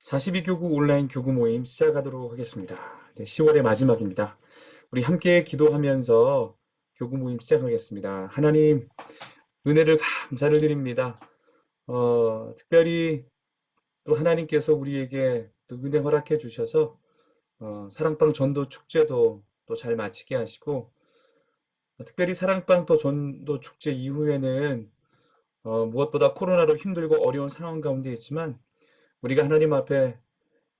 42교구 온라인 교구 모임 시작하도록 하겠습니다. 네, 10월의 마지막입니다. 우리 함께 기도하면서 교구 모임 시작하겠습니다. 하나님, 은혜를 감사를 드립니다. 특별히 또 하나님께서 우리에게 또 은혜 허락해 주셔서 사랑방 전도 축제도 또 잘 마치게 하시고, 특별히 사랑방 또 전도 축제 이후에는 무엇보다 코로나로 힘들고 어려운 상황 가운데 있지만 우리가 하나님 앞에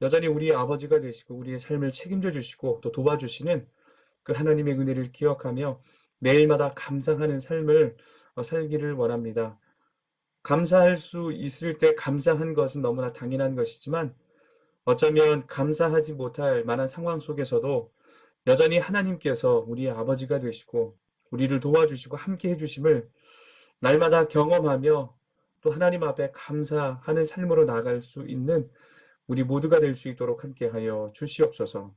여전히 우리의 아버지가 되시고 우리의 삶을 책임져 주시고 또 도와주시는 그 하나님의 은혜를 기억하며 매일마다 감사하는 삶을 살기를 원합니다. 감사할 수 있을 때 감사한 것은 너무나 당연한 것이지만 어쩌면 감사하지 못할 만한 상황 속에서도 여전히 하나님께서 우리의 아버지가 되시고 우리를 도와주시고 함께 해주심을 날마다 경험하며 또 하나님 앞에 감사하는 삶으로 나아갈 수 있는 우리 모두가 될 수 있도록 함께하여 주시옵소서.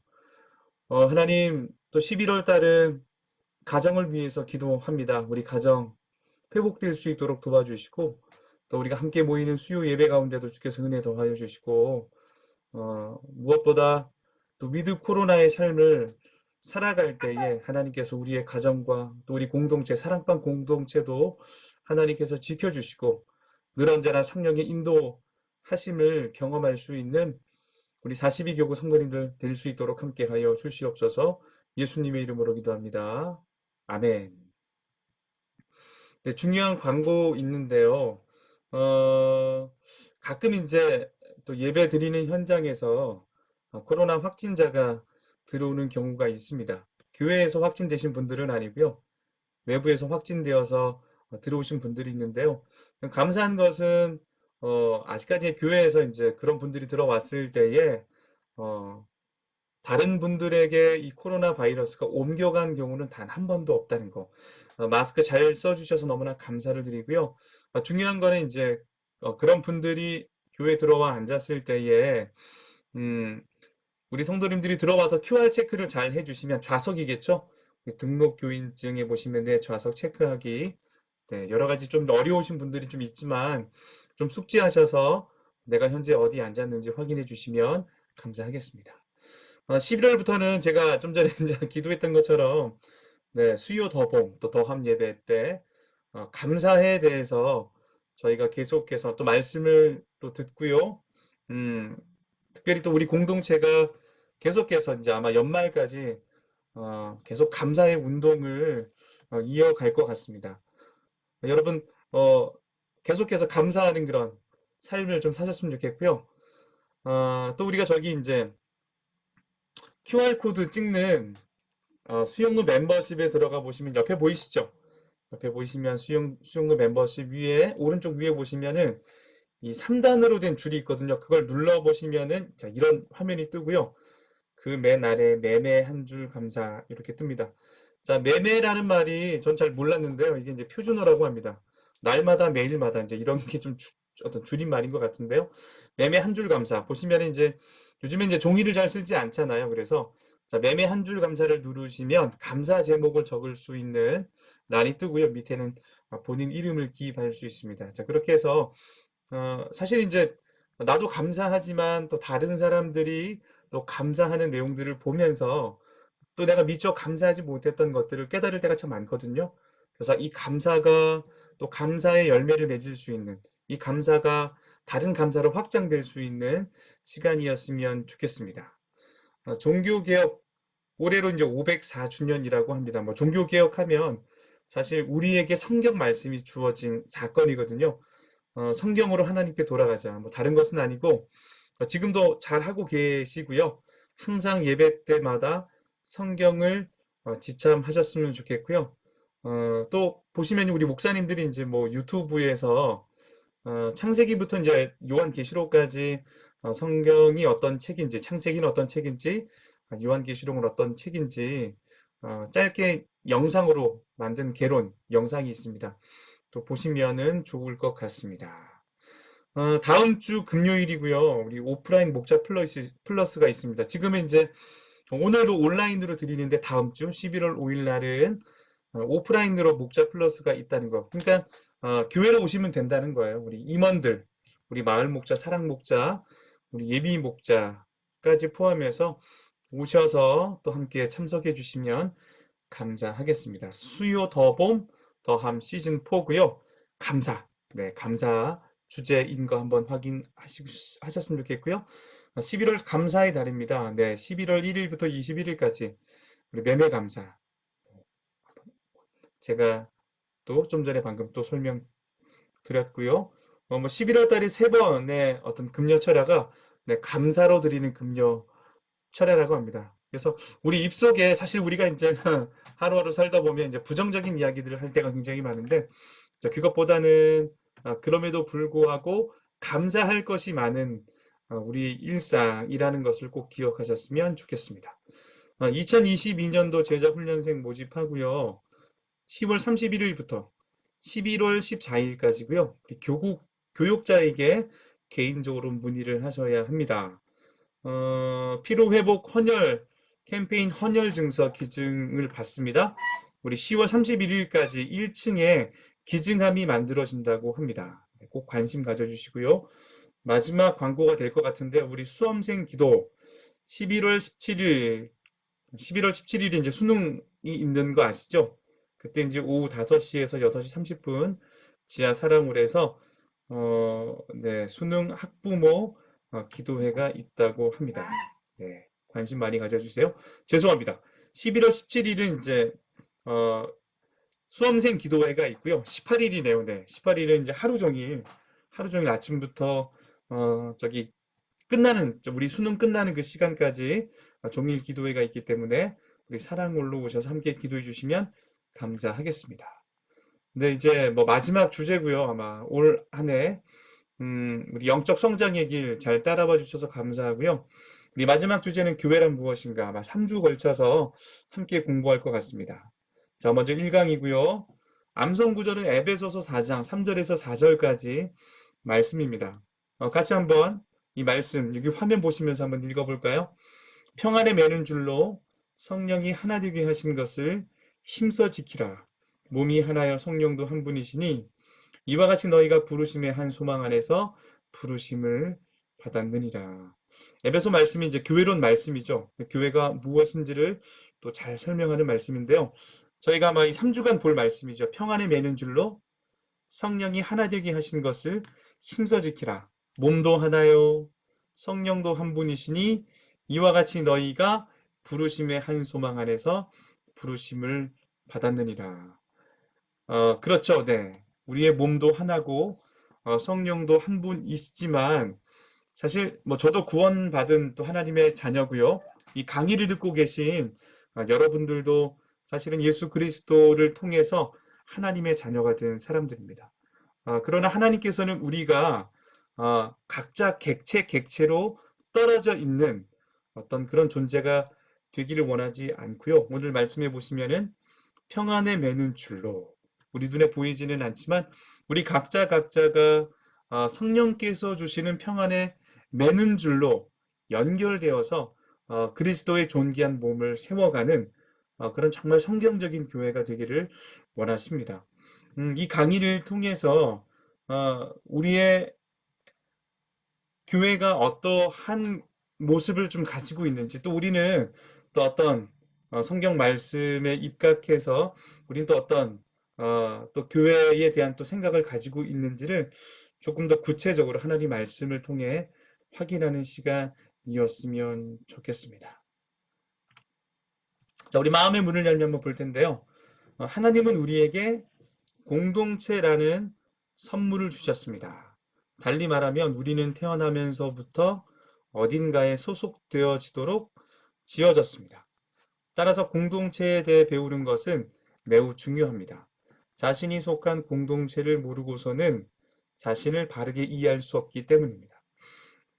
하나님, 또 11월 달은 가정을 위해서 기도합니다. 우리 가정 회복될 수 있도록 도와주시고 또 우리가 함께 모이는 수요 예배 가운데도 주께서 은혜 더하여 주시고 무엇보다 또 위드 코로나의 삶을 살아갈 때에 하나님께서 우리의 가정과 또 우리 공동체, 사랑방 공동체도 하나님께서 지켜주시고 늘 언제나 성령의 인도하심을 경험할 수 있는 우리 42교구 성도님들 될 수 있도록 함께하여 주시옵소서. 예수님의 이름으로 기도합니다. 아멘. 네, 중요한 광고 있는데요. 가끔 이제 또 예배 드리는 현장에서 코로나 확진자가 들어오는 경우가 있습니다. 교회에서 확진되신 분들은 아니고요. 외부에서 확진되어서 들어오신 분들이 있는데요. 감사한 것은 아직까지 교회에서 이제 그런 분들이 들어왔을 때에 어, 다른 분들에게 이 코로나 바이러스가 옮겨간 경우는 단 한 번도 없다는 거. 마스크 잘 써주셔서 너무나 감사를 드리고요. 중요한 거는 이제 그런 분들이 교회 들어와 앉았을 때에 음, 우리 성도님들이 들어와서 QR 체크를 잘 해주시면 좌석이겠죠? 등록 교인증에 보시면 내 좌석 체크하기. 네, 여러 가지 좀 어려우신 분들이 좀 있지만 좀 숙지하셔서 내가 현재 어디 앉았는지 확인해 주시면 감사하겠습니다. 11월부터는 제가 좀 전에 이제 기도했던 것처럼 네, 수요 더봄 또 더함 예배 때 감사에 대해서 저희가 계속해서 또 말씀을 또 듣고요. 음, 특별히 또 우리 공동체가 계속해서 이제 아마 연말까지 계속 감사의 운동을 이어갈 것 같습니다. 여러분 계속해서 감사하는 그런 삶을 좀 사셨으면 좋겠고요. 또 우리가 저기 이제 QR 코드 찍는 수용루 멤버십에 들어가 보시면 옆에 보이시죠? 옆에 보이시면 수용루 멤버십 위에 오른쪽 위에 보시면은 이 3단으로 된 줄이 있거든요. 그걸 눌러 보시면은 자 이런 화면이 뜨고요. 그 맨 아래 매매 한 줄 감사 이렇게 뜹니다. 자, 매매라는 말이 전 잘 몰랐는데요. 이게 이제 표준어라고 합니다. 날마다 매일마다 이제 이런 게 좀 어떤 줄임말인 것 같은데요. 매매 한 줄 감사 보시면 이제 요즘에 이제 종이를 잘 쓰지 않잖아요. 그래서 자, 매매 한 줄 감사를 누르시면 감사 제목을 적을 수 있는 란이 뜨고요. 밑에는 본인 이름을 기입할 수 있습니다. 자, 그렇게 해서 사실 이제 나도 감사하지만 또 다른 사람들이 또 감사하는 내용들을 보면서 또 내가 미처 감사하지 못했던 것들을 깨달을 때가 참 많거든요. 그래서 이 감사가 또 감사의 열매를 맺을 수 있는 이 감사가 다른 감사로 확장될 수 있는 시간이었으면 좋겠습니다. 종교개혁 올해로 이제 504주년이라고 합니다. 뭐 종교개혁하면 사실 우리에게 성경 말씀이 주어진 사건이거든요. 성경으로 하나님께 돌아가자. 뭐 다른 것은 아니고 지금도 잘 하고 계시고요. 항상 예배 때마다 성경을 지참하셨으면 좋겠고요. 또 보시면 우리 목사님들이 이제 뭐 유튜브에서 창세기부터 이제 요한계시록까지 성경이 어떤 책인지, 창세기는 어떤 책인지, 요한계시록은 어떤 책인지 짧게 영상으로 만든 개론 영상이 있습니다. 또 보시면은 좋을 것 같습니다. 다음 주 금요일이고요. 우리 오프라인 목자 플러스가 있습니다. 지금은 이제 오늘도 온라인으로 드리는데 다음 주 11월 5일 날은 오프라인으로 목자 플러스가 있다는 거. 그러니까 교회로 오시면 된다는 거예요. 우리 임원들, 우리 마을 목자, 사랑 목자, 우리 예비 목자까지 포함해서 오셔서 또 함께 참석해 주시면 감사하겠습니다. 수요 더봄 더함 시즌 4고요. 감사. 네, 감사 주제인 거 한번 하셨으면 좋겠고요. 11월 감사의 달입니다. 네, 11월 1일부터 21일까지 우리 매매 감사. 제가 또 좀 전에 방금 또 설명드렸고요. 뭐 11월 달에 세 번의 어떤 금요 철야가 네, 감사로 드리는 금요 철야라고 합니다. 그래서 우리 입속에 사실 우리가 이제 하루하루 살다 보면 이제 부정적인 이야기들을 할 때가 굉장히 많은데 그것보다는 그럼에도 불구하고 감사할 것이 많은 우리 일상이라는 것을 꼭 기억하셨으면 좋겠습니다. 2022년도 제자훈련생 모집하고요. 10월 31일부터 11월 14일까지고요. 교육자에게 개인적으로 문의를 하셔야 합니다. 피로회복 헌혈 캠페인 헌혈 증서 기증을 받습니다. 우리 10월 31일까지 1층에 기증함이 만들어진다고 합니다. 꼭 관심 가져주시고요. 마지막 광고가 될 것 같은데 우리 수험생 기도 11월 17일 11월 17일이 이제 수능이 있는 거 아시죠? 그때 이제 오후 5시에서 6시 30분 지하 사랑홀에서 네, 수능 학부모 기도회가 있다고 합니다. 네, 관심 많이 가져주세요. 죄송합니다. 11월 17일은 이제 수험생 기도회가 있고요. 18일이네요. 네, 18일은 이제 하루 종일 아침부터 저기 우리 수능 끝나는 그 시간까지 종일 기도회가 있기 때문에 우리 사랑홀로 오셔서 함께 기도해 주시면 감사하겠습니다. 네, 이제 뭐 마지막 주제고요. 아마 올 한해 우리 영적 성장의 길 잘 따라와 주셔서 감사하고요. 우리 마지막 주제는 교회란 무엇인가 아마 3주 걸쳐서 함께 공부할 것 같습니다. 자, 먼저 1강이고요. 암송 구절은 에베소서 4장 3절에서 4절까지 말씀입니다. 같이 한번 이 말씀 여기 화면 보시면서 한번 읽어볼까요? 평안에 매는 줄로 성령이 하나 되게 하신 것을 힘써 지키라. 몸이 하나여 성령도 한 분이시니 이와 같이 너희가 부르심의 한 소망 안에서 부르심을 받았느니라. 에베소 말씀이 이제 교회론 말씀이죠. 교회가 무엇인지를 또 잘 설명하는 말씀인데요. 저희가 아마 이 3주간 볼 말씀이죠. 평안에 매는 줄로 성령이 하나 되게 하신 것을 힘써 지키라. 몸도 하나요. 성령도 한 분이시니 이와 같이 너희가 부르심의 한 소망 안에서 부르심을 받았느니라. 그렇죠. 네. 우리의 몸도 하나고 성령도 한 분이시지만 사실 뭐 저도 구원받은 또 하나님의 자녀고요. 이 강의를 듣고 계신 여러분들도 사실은 예수 그리스도를 통해서 하나님의 자녀가 된 사람들입니다. 그러나 하나님께서는 우리가 각자 객체로 떨어져 있는 어떤 그런 존재가 되기를 원하지 않고요. 오늘 말씀해 보시면은 평안에 매는 줄로 우리 눈에 보이지는 않지만 우리 각자가 성령께서 주시는 평안에 매는 줄로 연결되어서 그리스도의 존귀한 몸을 세워가는 그런 정말 성경적인 교회가 되기를 원하십니다. 이 강의를 통해서 우리의 교회가 어떠한 모습을 좀 가지고 있는지 또 우리는 또 어떤 성경 말씀에 입각해서 우리는 또 어떤 또 교회에 대한 또 생각을 가지고 있는지를 조금 더 구체적으로 하나님 말씀을 통해 확인하는 시간이었으면 좋겠습니다. 자, 우리 마음의 문을 열면 한번 볼 텐데요. 하나님은 우리에게 공동체라는 선물을 주셨습니다. 달리 말하면 우리는 태어나면서부터 어딘가에 소속되어지도록 지어졌습니다. 따라서 공동체에 대해 배우는 것은 매우 중요합니다. 자신이 속한 공동체를 모르고서는 자신을 바르게 이해할 수 없기 때문입니다.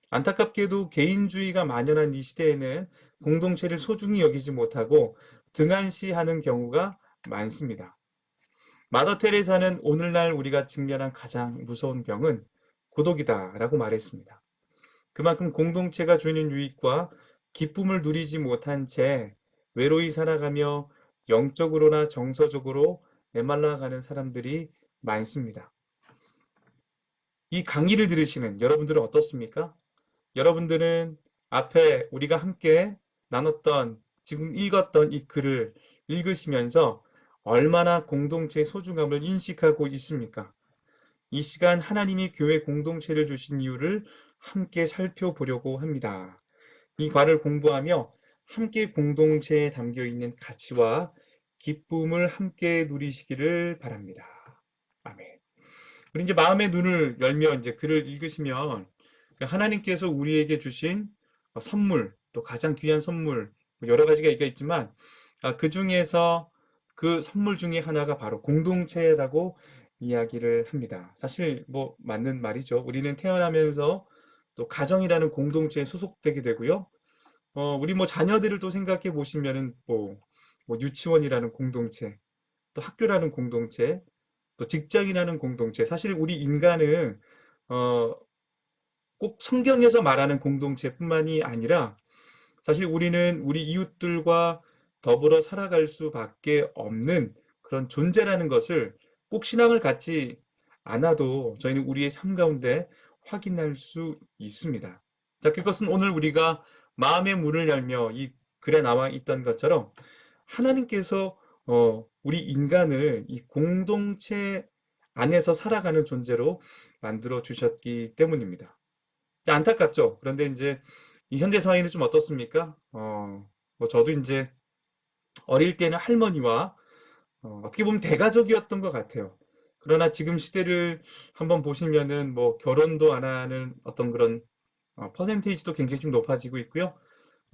안타깝게도 개인주의가 만연한 이 시대에는 공동체를 소중히 여기지 못하고 등한시하는 경우가 많습니다. 마더 테레사는 오늘날 우리가 직면한 가장 무서운 병은 고독이다라고 말했습니다. 그만큼 공동체가 주는 유익과 기쁨을 누리지 못한 채 외로이 살아가며 영적으로나 정서적으로 메말라가는 사람들이 많습니다. 이 강의를 들으시는 여러분들은 어떻습니까? 여러분들은 앞에 우리가 함께 나눴던, 지금 읽었던 이 글을 읽으시면서 얼마나 공동체의 소중함을 인식하고 있습니까? 이 시간 하나님이 교회 공동체를 주신 이유를 함께 살펴보려고 합니다. 이 과를 공부하며 함께 공동체에 담겨 있는 가치와 기쁨을 함께 누리시기를 바랍니다. 아멘. 우리 이제 마음의 눈을 열며 이제 글을 읽으시면 하나님께서 우리에게 주신 선물, 또 가장 귀한 선물, 여러 가지가 있겠지만 그 중에서 그 선물 중에 하나가 바로 공동체라고 이야기를 합니다. 사실 뭐 맞는 말이죠. 우리는 태어나면서 또 가정이라는 공동체에 소속되게 되고요. 우리 뭐 자녀들을 또 생각해 보시면은 뭐 유치원이라는 공동체, 또 학교라는 공동체, 또 직장이라는 공동체. 사실 우리 인간은 어, 꼭 성경에서 말하는 공동체뿐만이 아니라 사실 우리는 우리 이웃들과 더불어 살아갈 수밖에 없는 그런 존재라는 것을 꼭 신앙을 갖지 않아도 저희는 우리의 삶 가운데 확인할 수 있습니다. 자, 그것은 오늘 우리가 마음의 문을 열며 이 글에 나와 있던 것처럼 하나님께서 우리 인간을 이 공동체 안에서 살아가는 존재로 만들어 주셨기 때문입니다. 안타깝죠. 그런데 이제 이 현대 사회는 좀 어떻습니까? 뭐 저도 이제 어릴 때는 할머니와 어떻게 보면 대가족이었던 것 같아요. 그러나 지금 시대를 한번 보시면은 뭐 결혼도 안 하는 어떤 그런 퍼센테이지도 굉장히 좀 높아지고 있고요.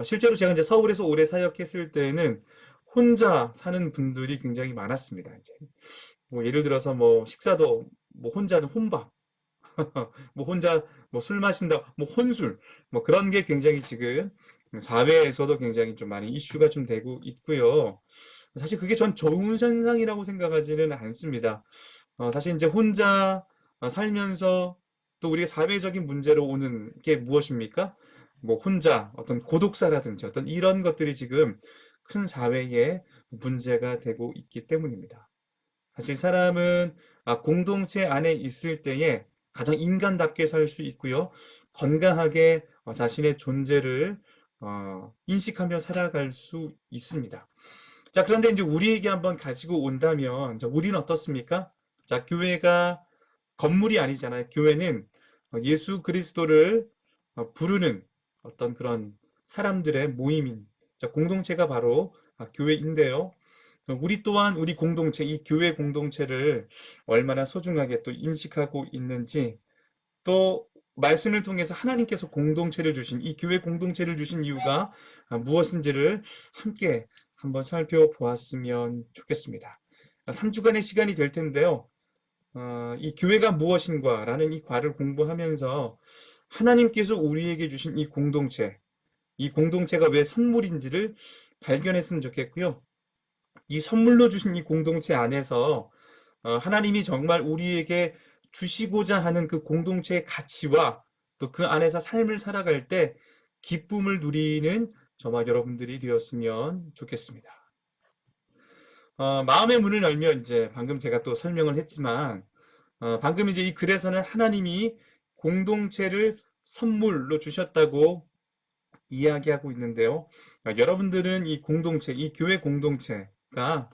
실제로 제가 이제 서울에서 오래 사역했을 때는 혼자 사는 분들이 굉장히 많았습니다. 이제 뭐 예를 들어서 뭐 식사도 뭐 혼자는 혼밥, 뭐 혼자 뭐 술 마신다, 뭐 혼술, 뭐 그런 게 굉장히 지금 사회에서도 굉장히 좀 많이 이슈가 좀 되고 있고요. 사실 그게 전 좋은 현상이라고 생각하지는 않습니다. 사실 이제 혼자 살면서 또 우리가 사회적인 문제로 오는 게 무엇입니까? 뭐 혼자 어떤 고독사라든지 어떤 이런 것들이 지금 큰 사회의 문제가 되고 있기 때문입니다. 사실 사람은 공동체 안에 있을 때에 가장 인간답게 살 수 있고요. 건강하게 자신의 존재를 인식하며 살아갈 수 있습니다. 자, 그런데 이제 우리에게 한번 가지고 온다면, 자, 우리는 어떻습니까? 자, 교회가 건물이 아니잖아요. 교회는 예수 그리스도를 부르는 어떤 그런 사람들의 모임인, 자, 공동체가 바로 교회인데요. 우리 또한 우리 공동체, 이 교회 공동체를 얼마나 소중하게 또 인식하고 있는지, 또 말씀을 통해서 하나님께서 공동체를 주신, 이 교회 공동체를 주신 이유가 무엇인지를 함께 한번 살펴보았으면 좋겠습니다. 3주간의 시간이 될 텐데요. 이 교회가 무엇인가 라는 이 과를 공부하면서 하나님께서 우리에게 주신 이 공동체가 왜 선물인지를 발견했으면 좋겠고요. 이 선물로 주신 이 공동체 안에서 하나님이 정말 우리에게 주시고자 하는 그 공동체의 가치와 또 그 안에서 삶을 살아갈 때 기쁨을 누리는 저와 여러분들이 되었으면 좋겠습니다. 마음의 문을 열면 이제 방금 제가 또 설명을 했지만 방금 이제 이 글에서는 하나님이 공동체를 선물로 주셨다고 이야기하고 있는데요. 여러분들은 이 공동체, 이 교회 공동체가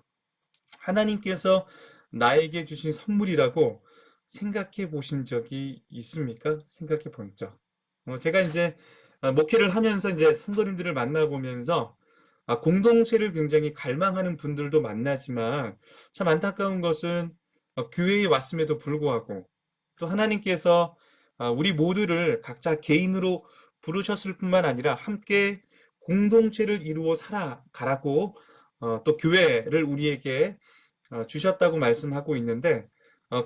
하나님께서 나에게 주신 선물이라고 생각해 보신 적이 있습니까? 생각해 본 적. 제가 이제 목회를 하면서 이제 성도님들을 만나보면서 공동체를 굉장히 갈망하는 분들도 만나지만 참 안타까운 것은 교회에 왔음에도 불구하고 또 하나님께서 우리 모두를 각자 개인으로 부르셨을 뿐만 아니라 함께 공동체를 이루어 살아가라고 또 교회를 우리에게 주셨다고 말씀하고 있는데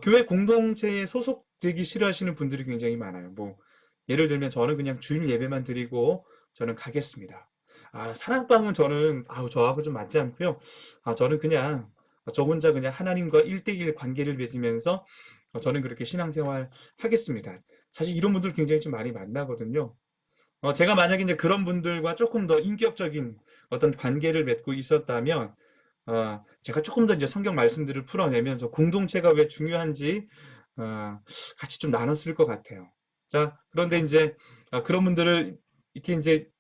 교회 공동체에 소속되기 싫어하시는 분들이 굉장히 많아요. 뭐 예를 들면 저는 그냥 주일 예배만 드리고 저는 가겠습니다. 사랑방은 저는 저하고 좀 맞지 않고요. 저는 그냥 저 혼자 그냥 하나님과 1대1 관계를 맺으면서 저는 그렇게 신앙생활 하겠습니다. 사실 이런 분들 굉장히 좀 많이 만나거든요. 제가 만약에 이제 그런 분들과 조금 더 인격적인 어떤 관계를 맺고 있었다면 제가 조금 더 이제 성경 말씀들을 풀어내면서 공동체가 왜 중요한지 같이 좀 나눴을 것 같아요. 자, 그런데 이제 그런 분들을 이렇게 이제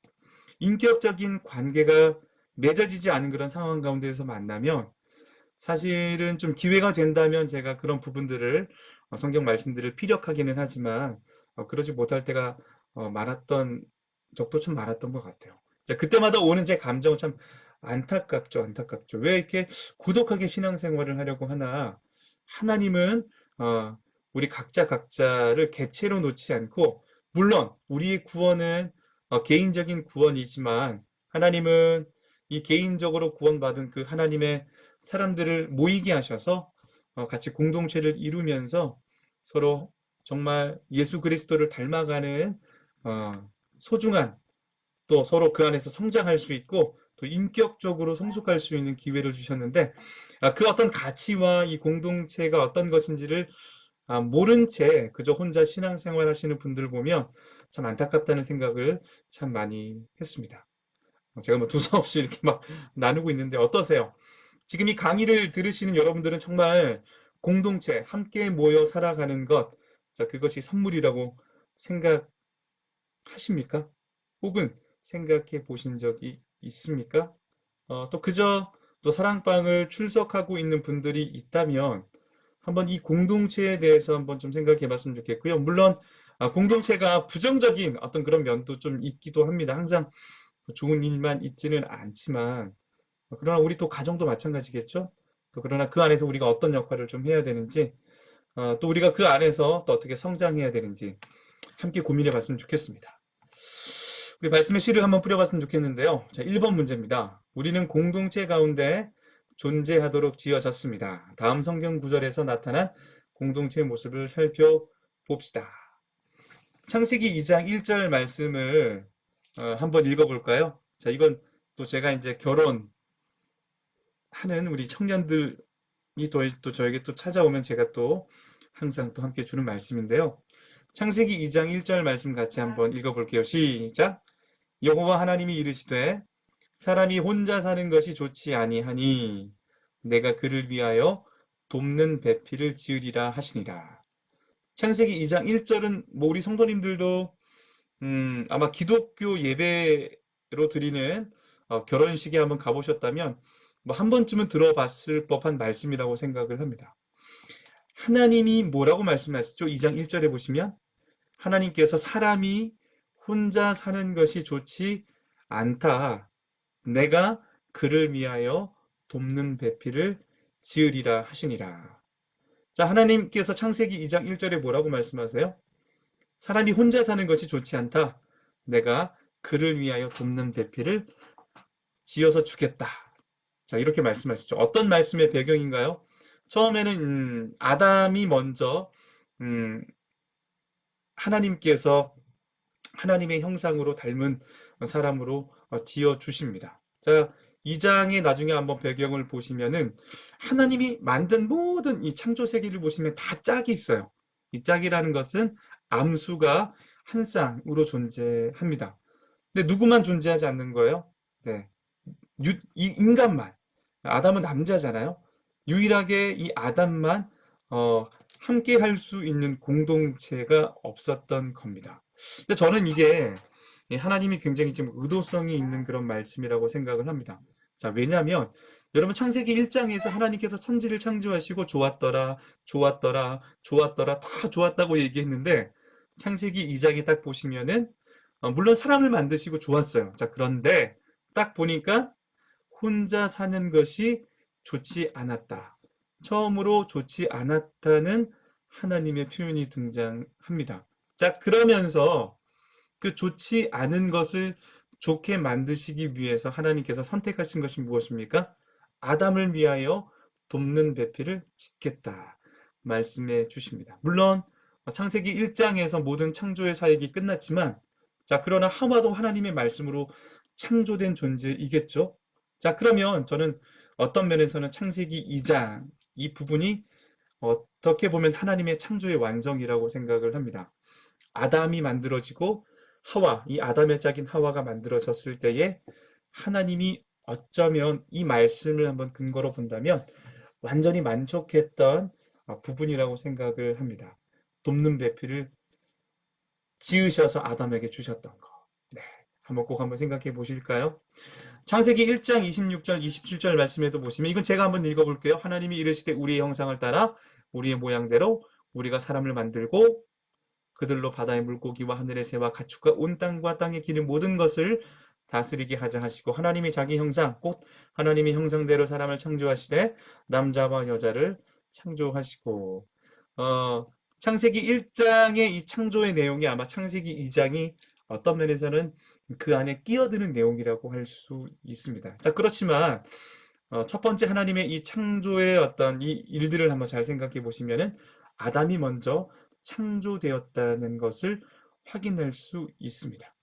인격적인 관계가 맺어지지 않은 그런 상황 가운데서 만나면 사실은 좀 기회가 된다면 제가 그런 부분들을 성경 말씀들을 피력하기는 하지만 그러지 못할 때가 많았던 적도 참 많았던 것 같아요. 자, 그때마다 오는 제 감정은 참 안타깝죠, 안타깝죠. 왜 이렇게 고독하게 신앙생활을 하려고 하나? 하나님은 어, 우리 각자를 객체로 놓지 않고 물론 우리의 구원은 개인적인 구원이지만 하나님은 이 개인적으로 구원받은 그 하나님의 사람들을 모이게 하셔서 같이 공동체를 이루면서 서로 정말 예수 그리스도를 닮아가는 소중한 또 서로 그 안에서 성장할 수 있고 또 인격적으로 성숙할 수 있는 기회를 주셨는데 그 어떤 가치와 이 공동체가 어떤 것인지를 모른 채 그저 혼자 신앙생활 하시는 분들 보면 참 안타깝다는 생각을 참 많이 했습니다. 제가 뭐 두서없이 이렇게 막 나누고 있는데 어떠세요? 지금 이 강의를 들으시는 여러분들은 정말 공동체, 함께 모여 살아가는 것, 자, 그것이 선물이라고 생각하십니까? 혹은 생각해 보신 적이 있습니까? 또 그저 또 사랑방을 출석하고 있는 분들이 있다면 한번 이 공동체에 대해서 한번 좀 생각해 봤으면 좋겠고요. 물론 공동체가 부정적인 어떤 그런 면도 좀 있기도 합니다. 항상 좋은 일만 있지는 않지만 그러나 우리 또 가정도 마찬가지겠죠. 또 그러나 그 안에서 우리가 어떤 역할을 좀 해야 되는지 또 우리가 그 안에서 또 어떻게 성장해야 되는지 함께 고민해 봤으면 좋겠습니다. 우리 말씀의 씨를 한번 뿌려봤으면 좋겠는데요. 자, 1번 문제입니다. 우리는 공동체 가운데 존재하도록 지어졌습니다. 다음 성경 구절에서 나타난 공동체의 모습을 살펴봅시다. 창세기 2장 1절 말씀을 한번 읽어볼까요? 자, 이건 또 제가 이제 결혼하는 우리 청년들이 또 저에게 또 찾아오면 제가 또 항상 또 함께 주는 말씀인데요. 창세기 2장 1절 말씀 같이 한번 읽어볼게요. 시작. 여호와 하나님이 이르시되 사람이 혼자 사는 것이 좋지 아니하니 내가 그를 위하여 돕는 배필을 지으리라 하시니라. 창세기 2장 1절은 뭐 우리 성도님들도 아마 기독교 예배로 드리는 결혼식에 한번 가보셨다면 뭐 한 번쯤은 들어봤을 법한 말씀이라고 생각을 합니다. 하나님이 뭐라고 말씀하시죠? 2장 1절에 보시면 하나님께서 사람이 혼자 사는 것이 좋지 않다. 내가 그를 위하여 돕는 배필을 지으리라 하시니라. 자, 하나님께서 창세기 2장 1절에 뭐라고 말씀하세요? 사람이 혼자 사는 것이 좋지 않다. 내가 그를 위하여 돕는 배필을 지어서 주겠다. 자, 이렇게 말씀하시죠. 어떤 말씀의 배경인가요? 처음에는 아담이 먼저 음, 하나님께서 하나님의 형상으로 닮은 사람으로 지어 주십니다. 자, 2장의 나중에 한번 배경을 보시면은 하나님이 만든 모든 이 창조 세계를 보시면 다 짝이 있어요. 이 짝이라는 것은 암수가 한 쌍으로 존재합니다. 근데 누구만 존재하지 않는 거예요? 네. 이 인간만. 아담은 남자잖아요. 유일하게 이 아담만 함께 할 수 있는 공동체가 없었던 겁니다. 근데 저는 이게 하나님이 굉장히 좀 의도성이 있는 그런 말씀이라고 생각을 합니다. 자, 왜냐하면 여러분 창세기 1장에서 하나님께서 천지를 창조하시고 좋았더라, 좋았더라, 좋았더라, 다 좋았다고 얘기했는데 창세기 2장에 딱 보시면은 물론 사람을 만드시고 좋았어요. 자, 그런데 딱 보니까 혼자 사는 것이 좋지 않았다. 처음으로 좋지 않았다는 하나님의 표현이 등장합니다. 자, 그러면서 그 좋지 않은 것을 좋게 만드시기 위해서 하나님께서 선택하신 것이 무엇입니까? 아담을 위하여 돕는 배필을 짓겠다. 말씀해 주십니다. 물론 창세기 1장에서 모든 창조의 사역이 끝났지만 자, 그러나 하와도 하나님의 말씀으로 창조된 존재이겠죠. 자, 그러면 저는 어떤 면에서는 창세기 2장 이 부분이 어떻게 보면 하나님의 창조의 완성이라고 생각을 합니다. 아담이 만들어지고 이 아담의 짝인 하와가 만들어졌을 때에 하나님이 어쩌면 이 말씀을 한번 근거로 본다면 완전히 만족했던 부분이라고 생각을 합니다. 돕는 배필을 지으셔서 아담에게 주셨던 거. 네, 한번 생각해 보실까요? 창세기 1장 26절 27절 말씀에도 보시면, 이건 제가 한번 읽어볼게요. 하나님이 이르시되 우리의 형상을 따라 우리의 모양대로 우리가 사람을 만들고 그들로 바다의 물고기와 하늘의 새와 가축과 온 땅과 땅에 기는 모든 것을 다스리게 하자 하시고, 하나님이 자기 형상 곧 하나님의 형상대로 사람을 창조하시되 남자와 여자를 창조하시고. 창세기 1장의 이 창조의 내용이 아마 창세기 2장이 어떤 면에서는 그 안에 끼어드는 내용이라고 할 수 있습니다. 자, 그렇지만 첫 번째 하나님의 이 창조의 어떤 이 일들을 한번 잘 생각해 보시면은 아담이 먼저 창조되었다는 것을 확인할 수 있습니다.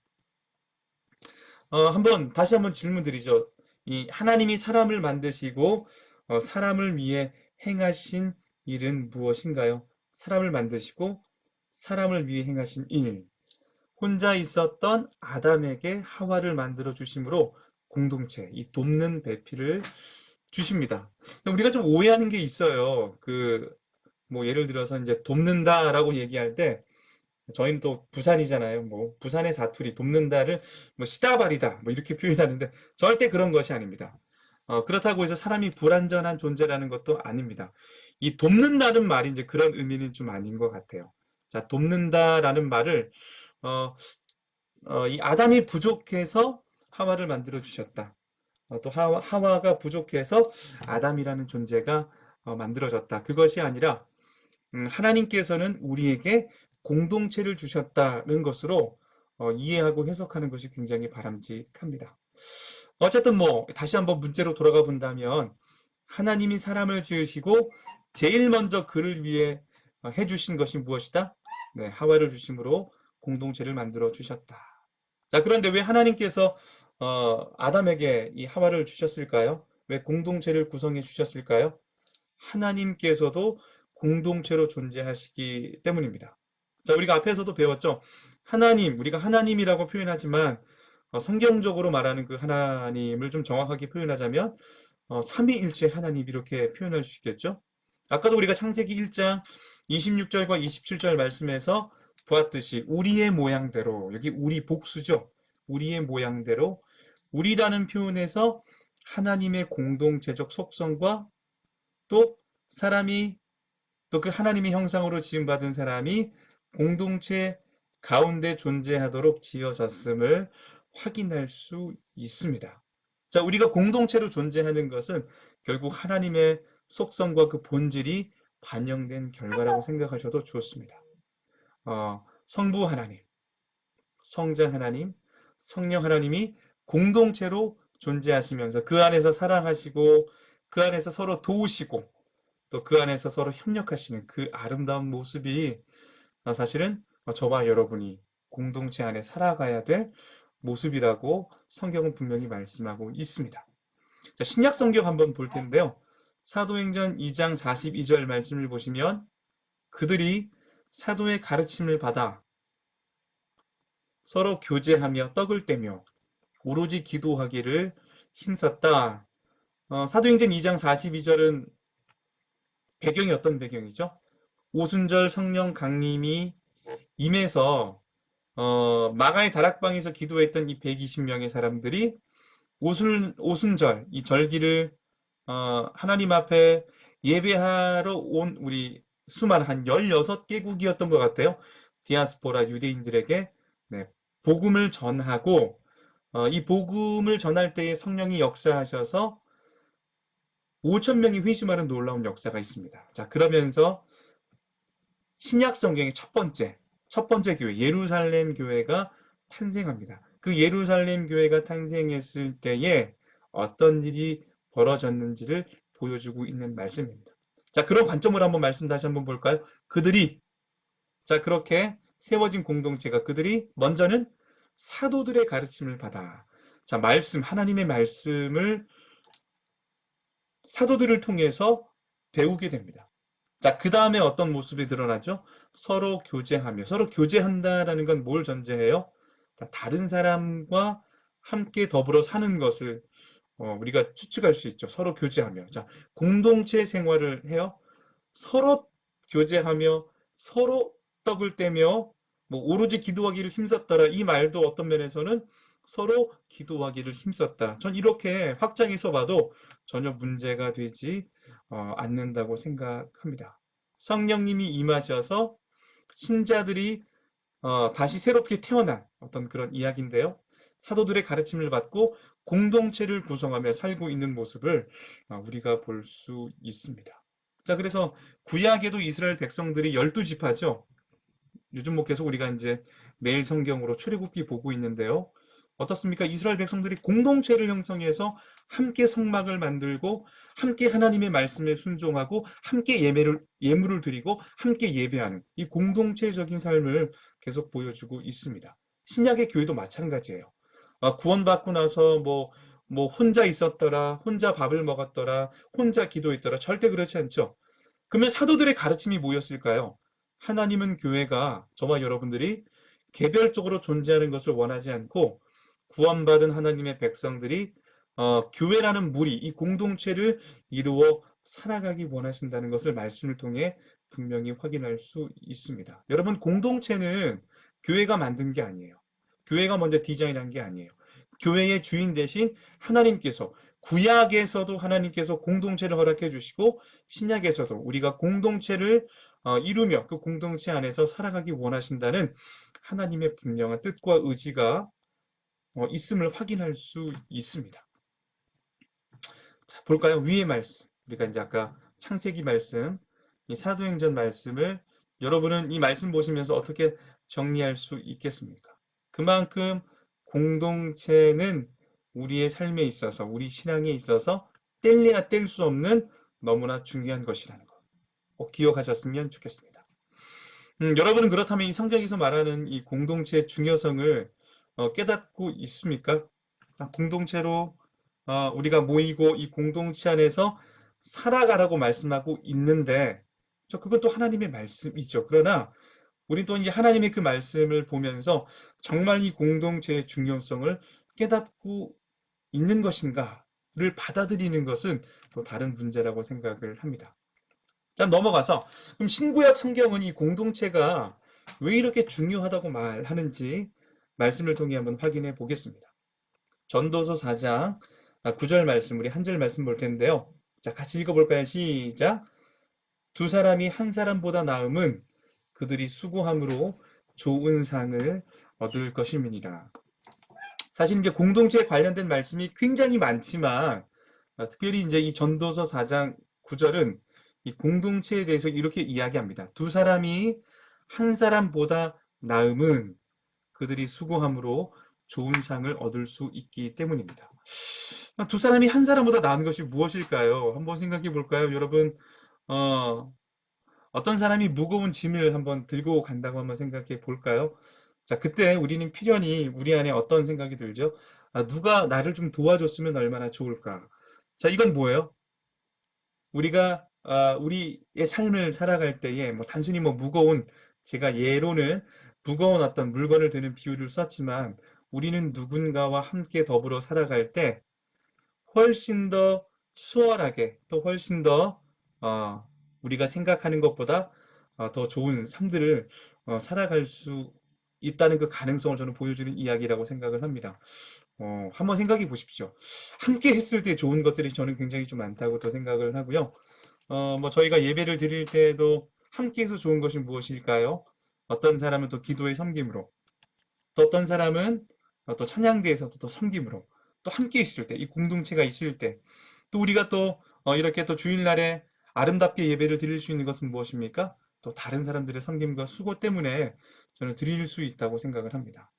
다시 한번 질문 드리죠. 이 하나님이 사람을 만드시고 사람을 위해 행하신 일은 무엇인가요? 사람을 만드시고 사람을 위해 행하신 일. 혼자 있었던 아담에게 하와를 만들어 주심으로 공동체, 이 돕는 배필을 주십니다. 우리가 좀 오해하는 게 있어요. 뭐 예를 들어서 이제 돕는다라고 얘기할 때, 저희는 또 부산이잖아요. 뭐 부산의 사투리 돕는다를 뭐 시다발이다 뭐 이렇게 표현하는데, 절대 그런 것이 아닙니다. 그렇다고 해서 사람이 불완전한 존재라는 것도 아닙니다. 이 돕는다는 말이 이제 그런 의미는 좀 아닌 것 같아요. 자, 돕는다라는 말을 이 아담이 부족해서 하와를 만들어 주셨다. 또 하와가 부족해서 아담이라는 존재가 만들어졌다. 그것이 아니라 하나님께서는 우리에게 공동체를 주셨다는 것으로 이해하고 해석하는 것이 굉장히 바람직합니다. 어쨌든 뭐 다시 한번 문제로 돌아가 본다면, 하나님이 사람을 지으시고 제일 먼저 그를 위해 해주신 것이 무엇이다? 네, 하와를 주심으로 공동체를 만들어 주셨다. 자, 그런데 왜 하나님께서 아담에게 이 하와를 주셨을까요? 왜 공동체를 구성해 주셨을까요? 하나님께서도 공동체로 존재하시기 때문입니다. 자, 우리가 앞에서도 배웠죠. 우리가 하나님이라고 표현하지만 성경적으로 말하는 그 하나님을 좀 정확하게 표현하자면 삼위일체 하나님, 이렇게 표현할 수 있겠죠. 아까도 우리가 창세기 1장 26절과 27절 말씀에서 보았듯이 우리의 모양대로, 여기 우리 복수죠. 우리의 모양대로, 우리라는 표현에서 하나님의 공동체적 속성과 또 사람이, 또 그 하나님의 형상으로 지음받은 사람이 공동체 가운데 존재하도록 지어졌음을 확인할 수 있습니다. 자, 우리가 공동체로 존재하는 것은 결국 하나님의 속성과 그 본질이 반영된 결과라고 생각하셔도 좋습니다. 성부 하나님, 성자 하나님, 성령 하나님이 공동체로 존재하시면서 그 안에서 사랑하시고 그 안에서 서로 도우시고 또 그 안에서 서로 협력하시는 그 아름다운 모습이 사실은 저와 여러분이 공동체 안에 살아가야 될 모습이라고 성경은 분명히 말씀하고 있습니다. 자, 신약 성경 한번 볼 텐데요. 사도행전 2장 42절 말씀을 보시면, 그들이 사도의 가르침을 받아 서로 교제하며 떡을 떼며 오로지 기도하기를 힘썼다. 사도행전 2장 42절은 배경이 어떤 배경이죠? 오순절 성령 강림이 임해서 마가의 다락방에서 기도했던 이 120명의 사람들이 오순절 이 절기를 하나님 앞에 예배하러 온 우리 수많은 한 16개국이었던 것 같아요. 디아스포라 유대인들에게, 네, 복음을 전하고 이 복음을 전할 때에 성령이 역사하셔서 5천 명이 회심하는 놀라운 역사가 있습니다. 자, 그러면서 신약 성경의 첫 번째 교회, 예루살렘 교회가 탄생합니다. 그 예루살렘 교회가 탄생했을 때에 어떤 일이 벌어졌는지를 보여주고 있는 말씀입니다. 자, 그런 관점으로 한번 말씀 다시 한번 볼까요? 그렇게 세워진 공동체가, 그들이 먼저는 사도들의 가르침을 받아, 자, 하나님의 말씀을 사도들을 통해서 배우게 됩니다. 자, 그 다음에 어떤 모습이 드러나죠? 서로 교제하며. 서로 교제한다라는 건 뭘 전제해요? 자, 다른 사람과 함께 더불어 사는 것을 우리가 추측할 수 있죠. 서로 교제하며. 자, 공동체 생활을 해요. 서로 교제하며 서로 떡을 떼며 뭐 오로지 기도하기를 힘썼더라 이 말도 어떤 면에서는 서로 기도하기를 힘썼다. 전 이렇게 확장해서 봐도 전혀 문제가 되지 않는다고 생각합니다. 성령님이 임하셔서 신자들이 다시 새롭게 태어난 어떤 그런 이야기인데요. 사도들의 가르침을 받고 공동체를 구성하며 살고 있는 모습을 우리가 볼 수 있습니다. 자, 그래서 구약에도 이스라엘 백성들이 12지파죠. 요즘 뭐 계속 우리가 이제 매일 성경으로 출애굽기 보고 있는데요. 어떻습니까? 이스라엘 백성들이 공동체를 형성해서 함께 성막을 만들고 함께 하나님의 말씀에 순종하고 함께 예물을 드리고 함께 예배하는 이 공동체적인 삶을 계속 보여주고 있습니다. 신약의 교회도 마찬가지예요. 구원받고 나서 뭐 혼자 있었더라, 혼자 밥을 먹었더라, 혼자 기도했더라. 절대 그렇지 않죠. 그러면 사도들의 가르침이 뭐였을까요? 하나님은 교회가 저와 여러분들이 개별적으로 존재하는 것을 원하지 않고 구원받은 하나님의 백성들이 교회라는 무리, 이 공동체를 이루어 살아가기 원하신다는 것을 말씀을 통해 분명히 확인할 수 있습니다. 여러분, 공동체는 교회가 만든 게 아니에요. 교회가 먼저 디자인한 게 아니에요. 교회의 주인 대신 하나님께서 구약에서도 하나님께서 공동체를 허락해 주시고 신약에서도 우리가 공동체를 이루며 그 공동체 안에서 살아가기 원하신다는 하나님의 분명한 뜻과 의지가 있음을 확인할 수 있습니다. 자, 볼까요? 위의 말씀. 우리가 이제 아까 창세기 말씀, 이 사도행전 말씀을 여러분은 이 말씀 보시면서 어떻게 정리할 수 있겠습니까? 그만큼 공동체는 우리의 삶에 있어서, 우리 신앙에 있어서 뗄래야 뗄 수 없는 너무나 중요한 것이라는 것. 꼭 기억하셨으면 좋겠습니다. 여러분은 그렇다면 이 성경에서 말하는 이 공동체의 중요성을 깨닫고 있습니까? 공동체로 우리가 모이고 이 공동체 안에서 살아가라고 말씀하고 있는데 그건 또 하나님의 말씀이죠. 그러나 우리 또 이제 하나님의 그 말씀을 보면서 정말 이 공동체의 중요성을 깨닫고 있는 것인가를 받아들이는 것은 또 다른 문제라고 생각을 합니다. 자, 넘어가서 그럼 신구약 성경은 이 공동체가 왜 이렇게 중요하다고 말하는지 말씀을 통해 한번 확인해 보겠습니다. 전도서 4장 9절 말씀, 우리 한 절 말씀 볼 텐데요. 자, 같이 읽어볼까요? 시작. 두 사람이 한 사람보다 나음은 그들이 수고함으로 좋은 상을 얻을 것임이니라. 사실 이제 공동체에 관련된 말씀이 굉장히 많지만 특별히 이제 이 전도서 4장 9절은 이 공동체에 대해서 이렇게 이야기합니다. 두 사람이 한 사람보다 나음은 그들이 수고함으로 좋은 상을 얻을 수 있기 때문입니다. 두 사람이 한 사람보다 나은 것이 무엇일까요? 한번 생각해 볼까요? 여러분, 어떤 사람이 무거운 짐을 한번 들고 간다고 한번 생각해 볼까요? 자, 그때 우리는 필연히 우리 안에 어떤 생각이 들죠? 누가 나를 좀 도와줬으면 얼마나 좋을까? 자, 이건 뭐예요? 우리가 우리의 삶을 살아갈 때에 뭐 단순히 뭐 무거운 제가 예로는 무거운 어떤 물건을 드는 비유를 썼지만 우리는 누군가와 함께 더불어 살아갈 때 훨씬 더 수월하게 또 훨씬 더 우리가 생각하는 것보다 더 좋은 삶들을 살아갈 수 있다는 그 가능성을 저는 보여주는 이야기라고 생각을 합니다. 한번 생각해 보십시오. 함께 했을 때 좋은 것들이 저는 굉장히 좀 많다고 더 생각을 하고요. 뭐 저희가 예배를 드릴 때도 함께해서 좋은 것이 무엇일까요? 어떤 사람은 또 기도의 섬김으로, 또 어떤 사람은 또 찬양대에서도 또 섬김으로, 또 함께 있을 때, 이 공동체가 있을 때, 또 우리가 또 이렇게 또 주일날에 아름답게 예배를 드릴 수 있는 것은 무엇입니까? 또 다른 사람들의 섬김과 수고 때문에 저는 드릴 수 있다고 생각을 합니다.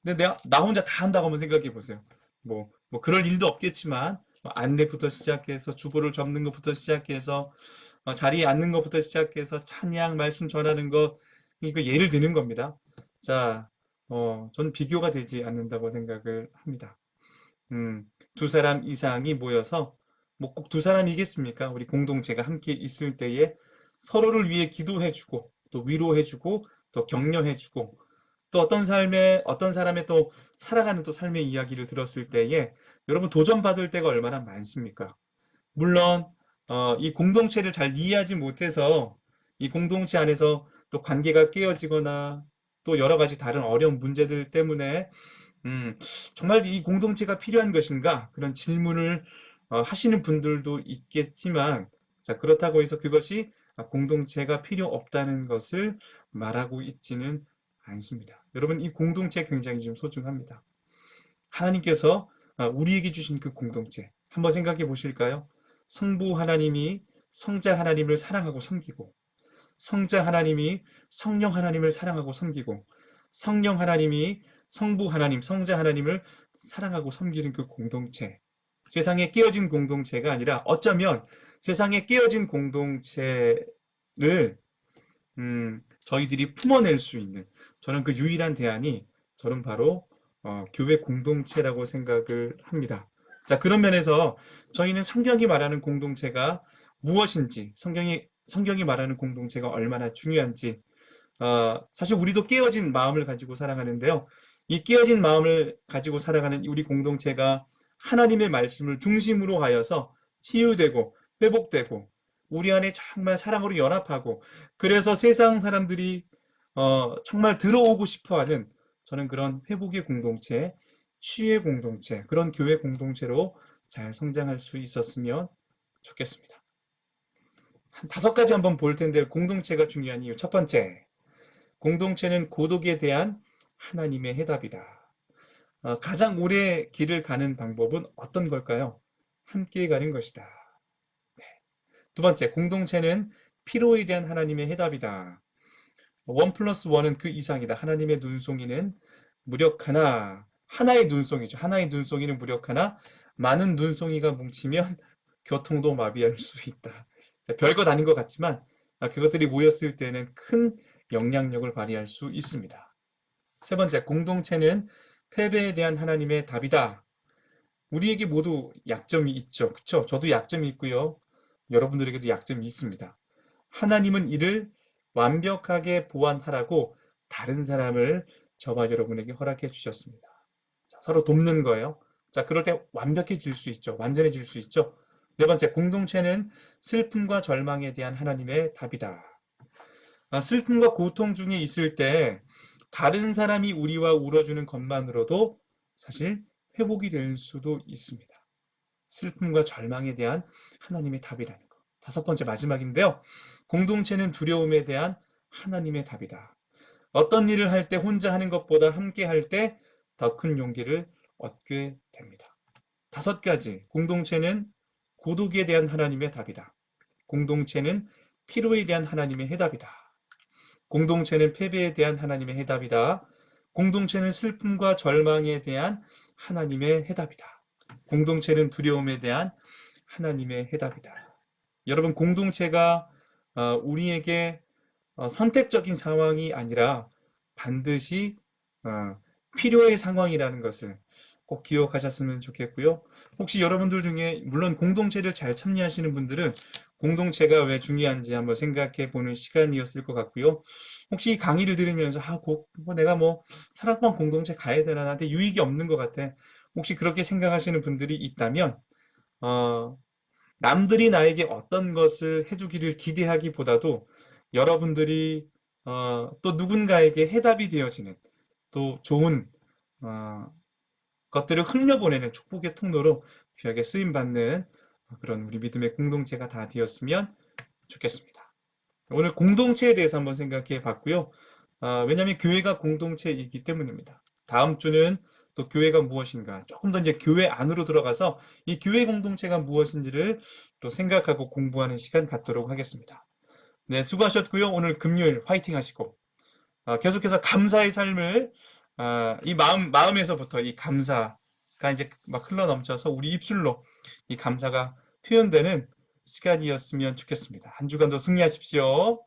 근데 나 혼자 다 한다고 한번 생각해 보세요. 뭐 그럴 일도 없겠지만 안내부터 시작해서 주보를 접는 것부터 시작해서 자리에 앉는 것부터 시작해서 찬양 말씀 전하는 것 이거 예를 드는 겁니다. 자, 저는 비교가 되지 않는다고 생각을 합니다. 두 사람 이상이 모여서 뭐 꼭 두 사람이겠습니까? 우리 공동체가 함께 있을 때에 서로를 위해 기도해주고 또 위로해주고 또 격려해주고 또 어떤 사람의 또 살아가는 또 삶의 이야기를 들었을 때에 여러분 도전받을 때가 얼마나 많습니까? 물론 이 공동체를 잘 이해하지 못해서 이 공동체 안에서 또 관계가 깨어지거나 또 여러 가지 다른 어려운 문제들 때문에 음, 정말 이 공동체가 필요한 것인가? 그런 질문을 하시는 분들도 있겠지만, 자, 그렇다고 해서 그것이 공동체가 필요 없다는 것을 말하고 있지는 않습니다. 여러분, 이 공동체 굉장히 좀 소중합니다. 하나님께서 우리에게 주신 그 공동체, 한번 생각해 보실까요? 성부 하나님이 성자 하나님을 사랑하고 섬기고, 성자 하나님이 성령 하나님을 사랑하고 섬기고, 성령 하나님이 성부 하나님, 성자 하나님을 사랑하고 섬기는 그 공동체. 세상에 깨어진 공동체가 아니라 어쩌면 세상에 깨어진 공동체를 저희들이 품어낼 수 있는, 저는 그 유일한 대안이 저는 바로 교회 공동체라고 생각을 합니다. 자, 그런 면에서 저희는 성경이 말하는 공동체가 무엇인지, 성경이 말하는 공동체가 얼마나 중요한지, 사실 우리도 깨어진 마음을 가지고 살아가는데요. 이 깨어진 마음을 가지고 살아가는 우리 공동체가 하나님의 말씀을 중심으로 하여서 치유되고 회복되고 우리 안에 정말 사랑으로 연합하고, 그래서 세상 사람들이 정말 들어오고 싶어하는, 저는 그런 회복의 공동체, 치유의 공동체, 그런 교회 공동체로 잘 성장할 수 있었으면 좋겠습니다. 한 5가지 한번 볼 텐데, 공동체가 중요한 이유. 첫 번째, 공동체는 고독에 대한 하나님의 해답이다. 가장 오래 길을 가는 방법은 어떤 걸까요? 함께 가는 것이다. 두 번째, 공동체는 피로에 대한 하나님의 해답이다. 원 플러스 원은 그 이상이다. 하나님의 눈송이는 무력하나, 하나의 눈송이죠. 하나의 눈송이는 무력하나 많은 눈송이가 뭉치면 교통도 마비할 수 있다. 자, 별것 아닌 것 같지만 그것들이 모였을 때는 큰 영향력을 발휘할 수 있습니다. 세 번째, 공동체는 패배에 대한 하나님의 답이다. 우리에게 모두 약점이 있죠. 그렇죠? 저도 약점이 있고요. 여러분들에게도 약점이 있습니다. 하나님은 이를 완벽하게 보완하라고 다른 사람을 저와 여러분에게 허락해 주셨습니다. 자, 서로 돕는 거예요. 자, 그럴 때 완벽해질 수 있죠. 완전해질 수 있죠. 네 번째, 공동체는 슬픔과 절망에 대한 하나님의 답이다. 슬픔과 고통 중에 있을 때 다른 사람이 우리와 울어주는 것만으로도 사실 회복이 될 수도 있습니다. 슬픔과 절망에 대한 하나님의 답이라는 것. 5번째, 마지막인데요. 공동체는 두려움에 대한 하나님의 답이다. 어떤 일을 할 때 혼자 하는 것보다 함께 할 때 더 큰 용기를 얻게 됩니다. 5가지, 공동체는 고독에 대한 하나님의 답이다. 공동체는 피로에 대한 하나님의 해답이다. 공동체는 패배에 대한 하나님의 해답이다. 공동체는 슬픔과 절망에 대한 하나님의 해답이다. 공동체는 두려움에 대한 하나님의 해답이다. 여러분, 공동체가 우리에게 선택적인 상황이 아니라 반드시 필요의 상황이라는 것을 꼭 기억하셨으면 좋겠고요. 혹시 여러분들 중에 물론 공동체를 잘 참여하시는 분들은 공동체가 왜 중요한지 한번 생각해 보는 시간이었을 것 같고요. 혹시 이 강의를 들으면서 내가 사랑방 공동체 가야 되나, 나한테 유익이 없는 것 같아, 혹시 그렇게 생각하시는 분들이 있다면 남들이 나에게 어떤 것을 해주기를 기대하기보다도 여러분들이 또 누군가에게 해답이 되어지는, 또 좋은 것들을 흘려보내는 축복의 통로로 귀하게 쓰임받는 그런 우리 믿음의 공동체가 다 되었으면 좋겠습니다. 오늘 공동체에 대해서 한번 생각해 봤고요. 왜냐하면 교회가 공동체이기 때문입니다. 다음 주는 또 교회가 무엇인가, 조금 더 이제 교회 안으로 들어가서 이 교회 공동체가 무엇인지를 또 생각하고 공부하는 시간 갖도록 하겠습니다. 네, 수고하셨고요. 오늘 금요일 화이팅 하시고 계속해서 감사의 삶을, 이 마음에서부터 이 감사가 이제 막 흘러넘쳐서 우리 입술로 이 감사가 표현되는 시간이었으면 좋겠습니다. 한 주간도 승리하십시오.